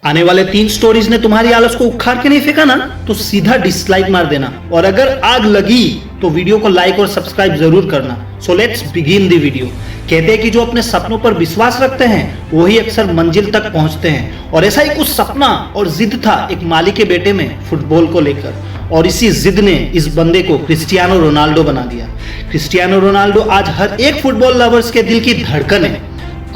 आने वाले 3 स्टोरीज ने तुम्हारी आलस को उखाड़ के नहीं फेंका ना, तो सीधा डिसलाइक मार देना। और अगर आग लगी तो वीडियो को लाइक और सब्सक्राइब जरूर करना। So let's begin the video. कहते हैं कि जो अपने सपनों पर विश्वास रखते हैं वही अक्सर मंजिल तक पहुंचते हैं। और ऐसा ही कुछ सपना और जिद था एक माली के बेटे में फुटबॉल को लेकर, और इसी जिद ने इस बंदे को क्रिस्टियानो रोनाल्डो बना दिया। क्रिस्टियानो रोनाल्डो आज हर एक फुटबॉल लवर्स के दिल की धड़कन है।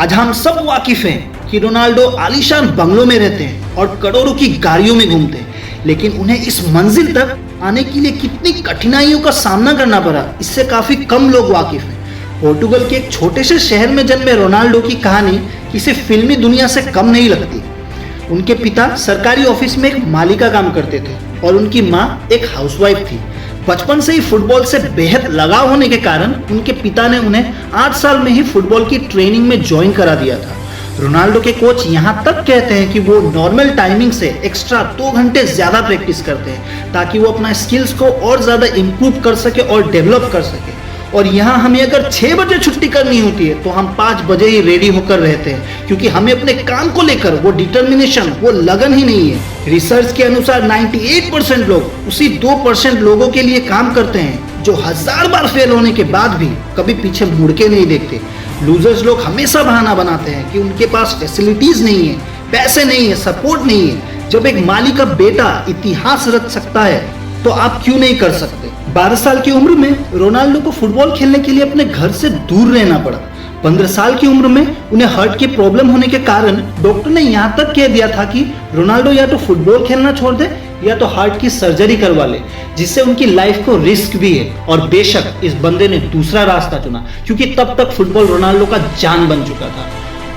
आज हम सब वाकिफ हैं कि रोनाल्डो आलीशान बंगलों में रहते हैं और करोड़ों की गाड़ियों में घूमते हैं, लेकिन उन्हें इस मंजिल तक आने के लिए कितनी कठिनाइयों का सामना करना पड़ा, इससे काफी कम लोग वाकिफ हैं। पोर्टुगल के एक छोटे से शहर में जन्मे रोनाल्डो की कहानी किसी फिल्मी दुनिया से कम नहीं लगती। उनके पिता सरकारी ऑफिस में एक माली का काम करते थे और उनकी माँ एक हाउसवाइफ थी। बचपन से ही फुटबॉल से बेहद लगाव होने के कारण उनके पिता ने उन्हें 8 साल में ही फुटबॉल की ट्रेनिंग में ज्वाइन करा दिया था। रोनाल्डो के कोच यहाँ तक कहते हैं कि वो नॉर्मल टाइमिंग से एक्स्ट्रा 2 घंटे ज्यादा प्रैक्टिस करते हैं ताकि वो अपना स्किल्स को और ज्यादा इम्प्रूव कर सके और डेवलप कर सके। और यहाँ हमें अगर 6 बजे छुट्टी करनी होती है तो हम 5 बजे ही रेडी होकर रहते हैं, क्योंकि हमें अपने काम को लेकर वो डिटर्मिनेशन, वो लगन ही नहीं है। रिसर्च के अनुसार 98% लोग उसी 2% लोगों के लिए काम करते हैं जो 1000 बार फेल होने के बाद भी कभी पीछे मुड़ के नहीं देखते। लूजर्स लोग हमेशा बहाना बनाते हैं कि उनके पास फैसिलिटीज नहीं है, पैसे नहीं है, सपोर्ट नहीं है। जब एक माली का बेटा इतिहास रच सकता है तो आप क्यों नहीं कर सकते। 12 साल की उम्र में रोनाल्डो को फुटबॉल खेलने के लिए अपने घर से दूर रहना पड़ा। 15 साल की उम्र में उन्हें हार्ट की प्रॉब्लम होने के कारण डॉक्टर ने यहाँ तक कह दिया था कि रोनाल्डो या तो फुटबॉल खेलना छोड़ दे या तो हार्ट की सर्जरी करवा ले, जिससे उनकी लाइफ को रिस्क भी है। और बेशक इस बंदे ने दूसरा रास्ता चुना, क्योंकि तब तक फुटबॉल रोनाल्डो का जान बन चुका था।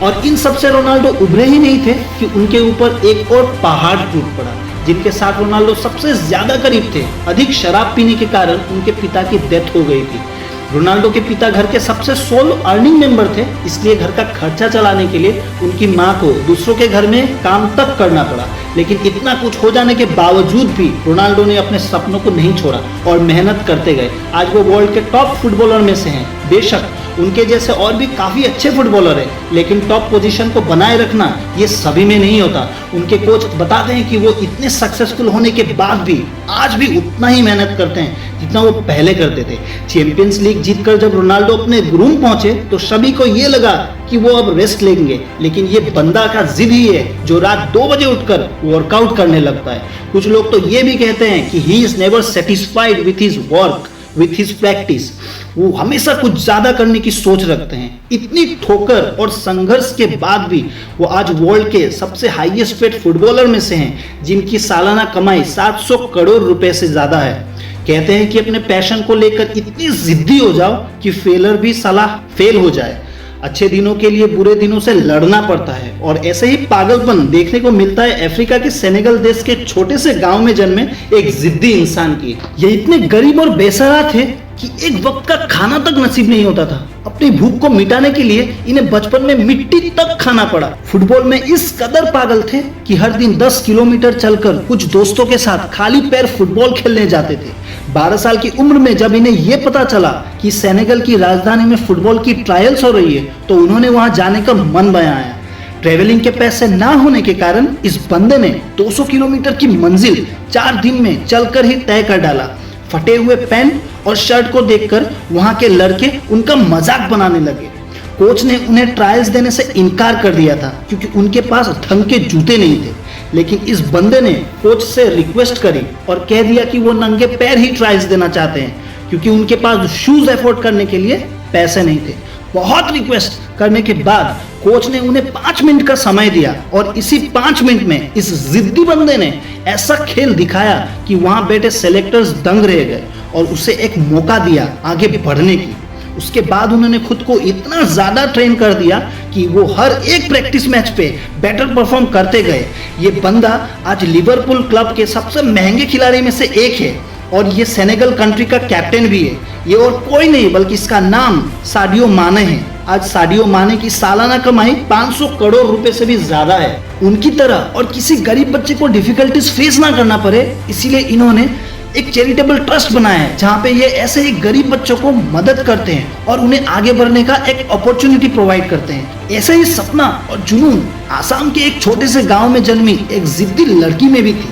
और इन सबसे रोनाल्डो उभरे ही नहीं थे कि उनके ऊपर एक और पहाड़ टूट पड़ा, जिनके साथ रोनाल्डो सबसे ज्यादा करीब थे। अधिक शराब पीने के कारण उनके पिता की डेथ हो गई थी। रोनाल्डो के पिता घर के सबसे सोलो अर्निंग मेंबर थे, इसलिए घर का खर्चा चलाने के लिए उनकी मां को दूसरों के घर में काम तक करना पड़ा। लेकिन इतना कुछ हो जाने के बावजूद भी रोनाल्डो ने अपने सपनों को नहीं छोड़ा और मेहनत करते गए। आज वो वर्ल्ड के टॉप फुटबॉलर में से हैं। बेशक उनके जैसे और भी काफी अच्छे फुटबॉलर हैं, लेकिन टॉप पोजीशन को बनाए रखना ये सभी में नहीं होता। उनके कोच बताते हैं कि वो इतने सक्सेसफुल होने के बाद भी आज भी उतना ही मेहनत करते हैं जितना वो पहले करते थे। चैंपियंस लीग जीतकर जब रोनाल्डो अपने रूम पहुंचे तो सभी को ये लगा कि वो अब रेस्ट लेंगे, लेकिन ये बंदा का जिद ही है जो रात 2 बजे उठकर वर्कआउट करने लगता है। कुछ लोग तो ये भी कहते हैं कि he is never satisfied with his work, with his practice. वो हमेशा कुछ ज्यादा करने की सोच रखते हैं। इतनी ठोकर और संघर्ष के बाद भी वो आज वर्ल्ड के सबसे हाईएस्ट पेड फुटबॉलर में से हैं, जिनकी सालाना कमाई 700 करोड़ रुपए से ज्यादा है। कहते हैं कि अपने पैशन को लेकर इतनी जिद्दी हो जाओ कि फेलर भी साला फेल हो जाए। अच्छे दिनों के लिए बुरे दिनों से लड़ना पड़ता है। और ऐसे ही पागलपन देखने को मिलता है अफ्रीका के सेनेगल देश के छोटे से गांव में जन्मे एक जिद्दी इंसान की। ये इतने गरीब और बेसहारा थे कि एक वक्त का खाना तक नसीब नहीं होता था। अपनी भूख को मिटाने के लिए इन्हें बचपन में मिट्टी तक खाना पड़ा। फुटबॉल में इस कदर पागल थे कि हर दिन 10 किलोमीटर चलकर कुछ दोस्तों के साथ खाली पैर फुटबॉल खेलने जाते थे। 12 साल की उम्र में जब इन्हें यह पता चला कि सेनेगल की राजधानी में फुटबॉल की ट्रायल्स हो रही है तो उन्होंने वहां जाने का मन बनाया। ट्रेवलिंग के पैसे ना होने के कारण इस बंदे ने 200 किलोमीटर की मंजिल 4 दिन में चलकर ही तय कर डाला। फटे हुए पैंट और शर्ट को देखकर वहां के लड़के उनका मजाक बनाने लगे। कोच ने उन्हें ट्रायल्स देने से इनकार कर दिया था क्योंकि उनके पास ढंग के जूते नहीं थे, लेकिन इस बंदे ने कोच से रिक्वेस्ट करी और कह दिया कि वो नंगे पैर ही ट्रायल्स देना चाहते हैं, क्योंकि उनके पास शूज अफोर्ड करने के लिए पैसे नहीं थे। बहुत रिक्वेस्ट करने के बाद कोच ने उन्हें 5 मिनट का समय दिया और इसी 5 मिनट में इस जिद्दी बंदे ने ऐसा खेल दिखाया कि वहां बैठे सेलेक्टर्स दंग रह गए और उसे एक मौका दिया आगे बढ़ने की। उसके बाद उन्होंने खुद को इतना ज्यादा ट्रेन कर दिया कि वो हर एक प्रैक्टिस मैच पे बेटर परफॉर्म करते गए। ये बंदा आज लिवरपूल क्लब के सबसे महंगे खिलाड़ी में से एक है और ये सेनेगल कंट्री का कैप्टन भी है। ये और कोई नहीं बल्कि इसका नाम साडियो माने है। आज साडियो माने की सालाना कमाई 500 करोड़ रुपए से भी ज्यादा है। उनकी तरह और किसी गरीब बच्चे को डिफिकल्टीज फेस ना करना पड़े, इसीलिए इन्होंने एक चैरिटेबल ट्रस्ट बनाया है जहाँ पे ये ऐसे ही गरीब बच्चों को मदद करते हैं और उन्हें आगे बढ़ने का एक अपॉर्चुनिटी प्रोवाइड करते हैं। ऐसा ही सपना और जुनून आसाम के एक छोटे से गांव में जन्मी एक जिद्दी लड़की में भी थी।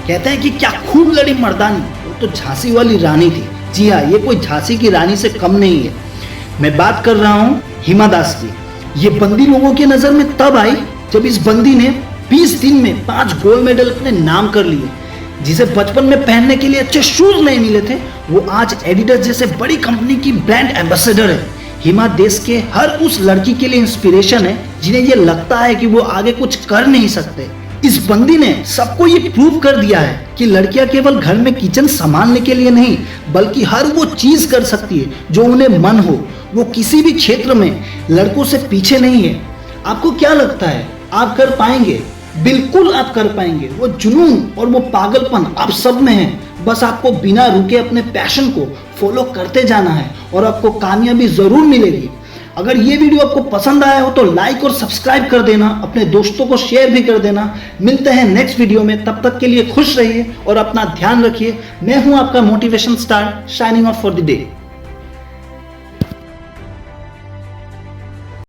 कहते हैं कि क्या खूब लड़ी मर्दानी, वो तो झांसी वाली रानी थी। जी हाँ, ये कोई झांसी की रानी से कम नहीं है। मैं बात कर रहा हूँ हिमा दास की। ये बंदी लोगों की नजर में तब आई जब इस बंदी ने 20 दिन में 5 गोल्ड मेडल अपने नाम कर लिए। जिसे बचपन में पहनने के लिए अच्छे शूज नहीं मिले थे, वो आज एडिडास जैसे बड़ी कंपनी की ब्रांड एम्बेसडर है। हिमा देश के हर उस लड़की के लिए इंस्पिरेशन है जिन्हें ये लगता है कि वो आगे कुछ कर नहीं सकते। इस बंदी ने सबको ये प्रूव कर दिया है कि लड़कियां केवल घर में किचन संभालने के लिए नहीं, बल्कि हर वो चीज कर सकती है जो उन्हें मन हो। वो किसी भी क्षेत्र में लड़कों से पीछे नहीं है। आपको क्या लगता है, आप कर पाएंगे? बिल्कुल आप कर पाएंगे। वो जुनून और वो पागलपन आप सब में है। बस आपको बिना रुके अपने पैशन को फॉलो करते जाना है और आपको कामयाबी जरूर मिलेगी। अगर ये वीडियो आपको पसंद आया हो तो लाइक और सब्सक्राइब कर देना, अपने दोस्तों को शेयर भी कर देना। मिलते हैं नेक्स्ट वीडियो में, तब तक के लिए खुश रहिए और अपना ध्यान रखिए। मैं हूं आपका motivation star, shining of for the day.